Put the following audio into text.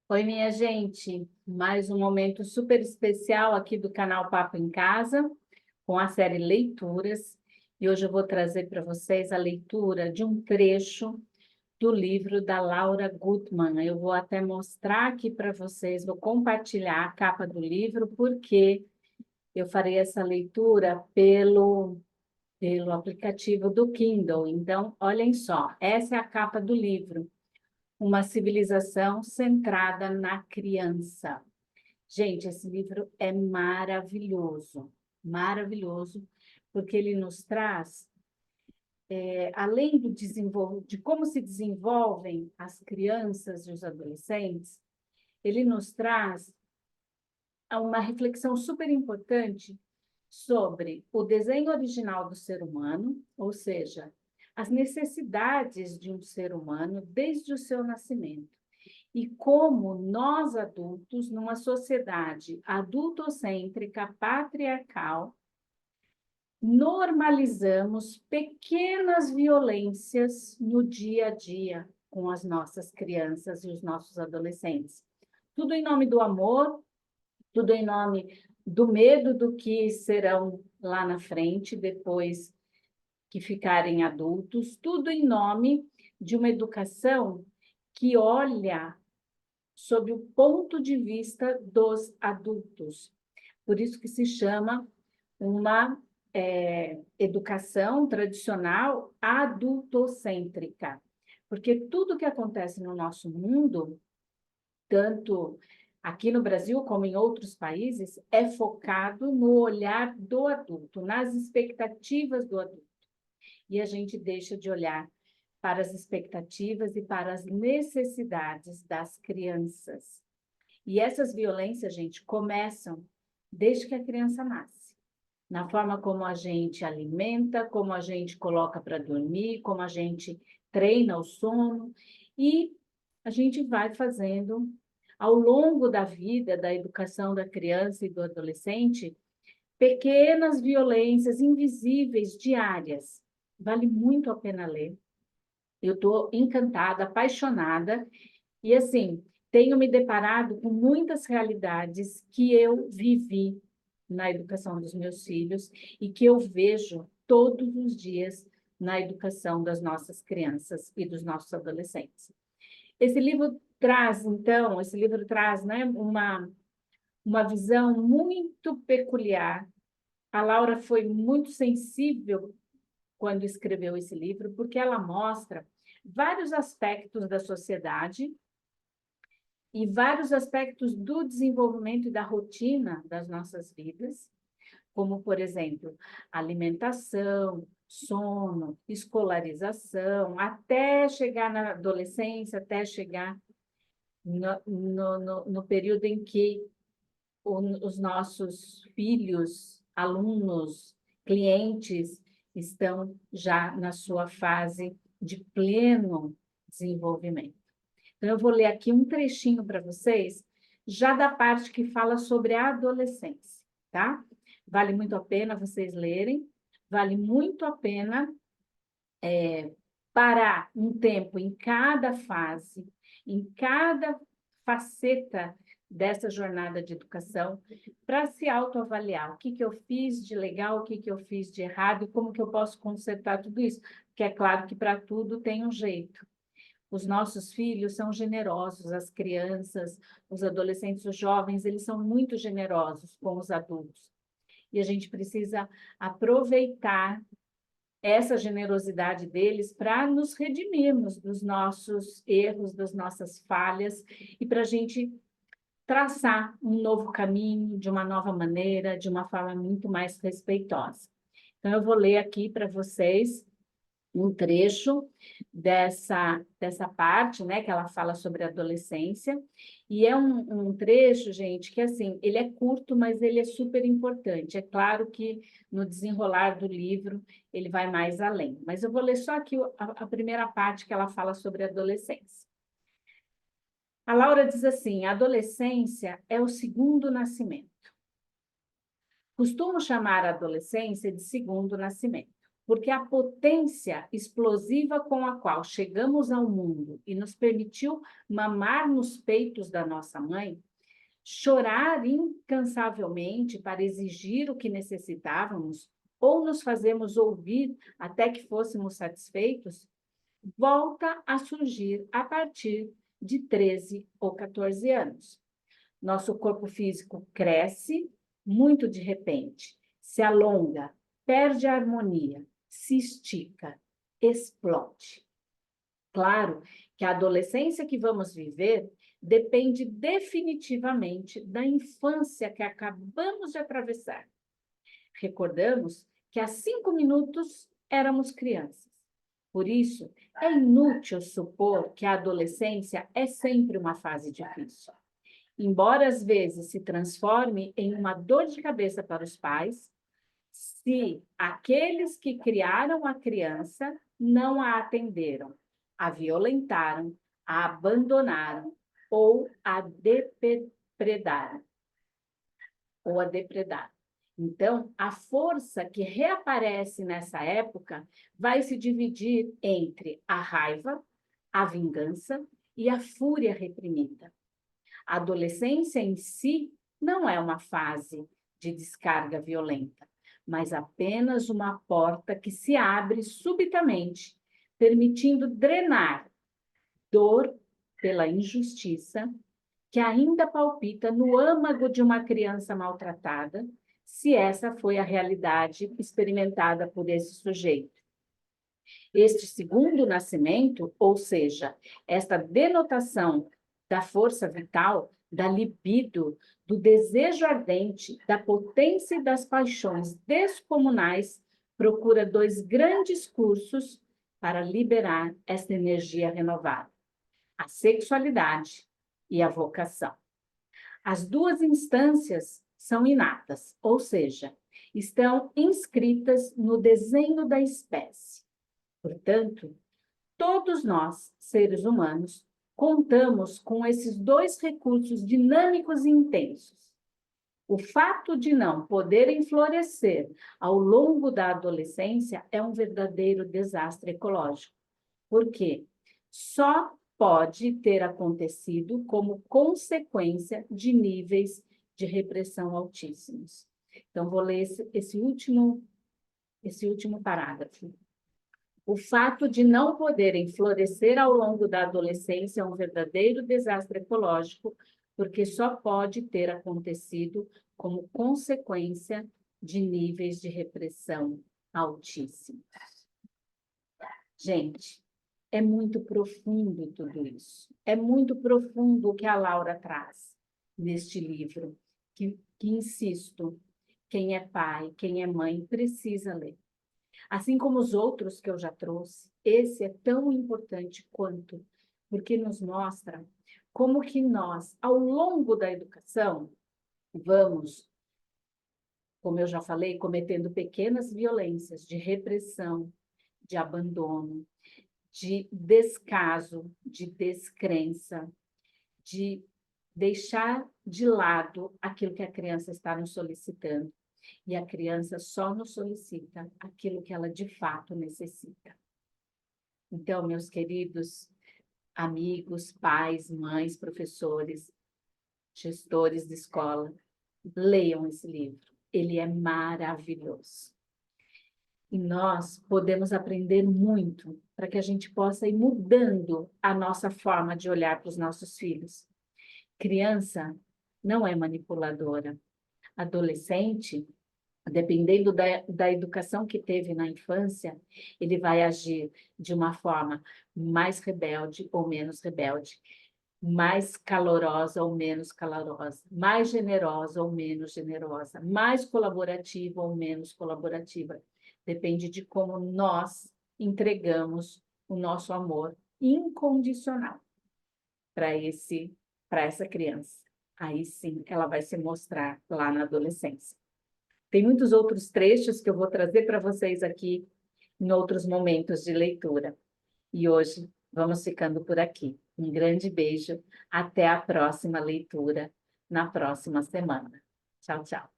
Oi, minha gente, mais um momento super especial aqui do canal Papo em Casa, com a série Leituras, e hoje eu vou trazer para vocês a leitura de um trecho do livro da Laura Gutman. Eu vou até mostrar aqui para vocês, vou compartilhar a capa do livro, porque eu farei essa leitura pelo aplicativo do Kindle. Então, olhem só, essa é a capa do livro. Uma civilização centrada na criança. Gente, esse livro é maravilhoso, maravilhoso, porque ele nos traz, além de como se desenvolvem as crianças e os adolescentes, ele nos traz uma reflexão super importante sobre o desenho original do ser humano, ou seja, as necessidades de um ser humano desde o seu nascimento. E como nós adultos, numa sociedade adultocêntrica, patriarcal, normalizamos pequenas violências no dia a dia com as nossas crianças e os nossos adolescentes. Tudo em nome do amor, tudo em nome do medo do que serão lá na frente, depois que ficarem adultos, tudo em nome de uma educação que olha sob o ponto de vista dos adultos. Por isso que se chama uma educação tradicional adultocêntrica. Porque tudo que acontece no nosso mundo, tanto aqui no Brasil como em outros países, é focado no olhar do adulto, nas expectativas do adulto. E a gente deixa de olhar para as expectativas e para as necessidades das crianças. E essas violências, gente, começam desde que a criança nasce. Na forma como a gente alimenta, como a gente coloca para dormir, como a gente treina o sono. E a gente vai fazendo, ao longo da vida, da educação da criança e do adolescente, pequenas violências invisíveis, diárias. Vale muito a pena ler. Eu estou encantada, apaixonada, e assim, tenho me deparado com muitas realidades que eu vivi na educação dos meus filhos e que eu vejo todos os dias na educação das nossas crianças e dos nossos adolescentes. Esse livro traz, então, né, uma visão muito peculiar. A Laura foi muito sensível quando escreveu esse livro, porque ela mostra vários aspectos da sociedade e vários aspectos do desenvolvimento e da rotina das nossas vidas, como, por exemplo, alimentação, sono, escolarização, até chegar na adolescência, até chegar no período em que os nossos filhos, alunos, clientes, estão já na sua fase de pleno desenvolvimento. Então, eu vou ler aqui um trechinho para vocês, já da parte que fala sobre a adolescência, tá? Vale muito a pena vocês lerem, vale muito a pena parar um tempo em cada fase, em cada faceta dessa jornada de educação, para se autoavaliar. O que eu fiz de legal, o que eu fiz de errado, e como que eu posso consertar tudo isso? Porque é claro que para tudo tem um jeito. Os nossos filhos são generosos, as crianças, os adolescentes, os jovens, eles são muito generosos com os adultos. E a gente precisa aproveitar essa generosidade deles para nos redimirmos dos nossos erros, das nossas falhas, e para a gente traçar um novo caminho, de uma nova maneira, de uma forma muito mais respeitosa. Então, eu vou ler aqui para vocês um trecho dessa parte, né, que ela fala sobre a adolescência, e é um trecho, gente, que assim, ele é curto, mas ele é super importante. É claro que no desenrolar do livro ele vai mais além, mas eu vou ler só aqui a primeira parte que ela fala sobre a adolescência. A Laura diz assim: a adolescência é o segundo nascimento. Costumo chamar a adolescência de segundo nascimento. porque a potência explosiva com a qual chegamos ao mundo e nos permitiu mamar nos peitos da nossa mãe, chorar incansavelmente para exigir o que necessitávamos, ou nos fazemos ouvir até que fôssemos satisfeitos, volta a surgir a partir de 13 ou 14 anos. Nosso corpo físico cresce muito de repente, se alonga, perde a harmonia, se estica, explode. Claro que a adolescência que vamos viver depende definitivamente da infância que acabamos de atravessar. Recordamos que há 5 minutos éramos crianças. Por isso, é inútil supor que a adolescência é sempre uma fase difícil. Embora às vezes se transforme em uma dor de cabeça para os pais, se aqueles que criaram a criança não a atenderam, a violentaram, a abandonaram ou a depredaram. Então, a força que reaparece nessa época vai se dividir entre a raiva, a vingança e a fúria reprimida. A adolescência em si não é uma fase de descarga violenta, mas apenas uma porta que se abre subitamente, permitindo drenar dor pela injustiça que ainda palpita no âmago de uma criança maltratada, se essa foi a realidade experimentada por esse sujeito. Este segundo nascimento, ou seja, esta denotação da força vital, da libido, do desejo ardente, da potência e das paixões descomunais, procura 2 grandes cursos para liberar esta energia renovada: a sexualidade e a vocação. As 2 instâncias são inatas, ou seja, estão inscritas no desenho da espécie. Portanto, todos nós, seres humanos, contamos com esses 2 recursos dinâmicos e intensos. O fato de não poderem florescer ao longo da adolescência é um verdadeiro desastre ecológico, porque só pode ter acontecido como consequência de níveis de repressão altíssimos. Então, vou ler esse último parágrafo. O fato de não poderem florescer ao longo da adolescência é um verdadeiro desastre ecológico, porque só pode ter acontecido como consequência de níveis de repressão altíssimos. Gente, é muito profundo tudo isso. É muito profundo o que a Laura traz neste livro, que insisto, quem é pai, quem é mãe, precisa ler. Assim como os outros que eu já trouxe, esse é tão importante quanto, porque nos mostra como que nós, ao longo da educação, vamos, como eu já falei, cometendo pequenas violências de repressão, de abandono, de descaso, de descrença, de deixar de lado aquilo que a criança está nos solicitando. E a criança só nos solicita aquilo que ela de fato necessita. Então, meus queridos amigos, pais, mães, professores, gestores de escola, leiam esse livro. Ele é maravilhoso. E nós podemos aprender muito para que a gente possa ir mudando a nossa forma de olhar para os nossos filhos. Criança não é manipuladora. Adolescente, dependendo da educação que teve na infância, ele vai agir de uma forma mais rebelde ou menos rebelde, mais calorosa ou menos calorosa, mais generosa ou menos generosa, mais colaborativa ou menos colaborativa. Depende de como nós entregamos o nosso amor incondicional para essa criança. Aí sim, ela vai se mostrar lá na adolescência. Tem muitos outros trechos que eu vou trazer para vocês aqui em outros momentos de leitura. E hoje vamos ficando por aqui. Um grande beijo. Até a próxima leitura, na próxima semana. Tchau, tchau.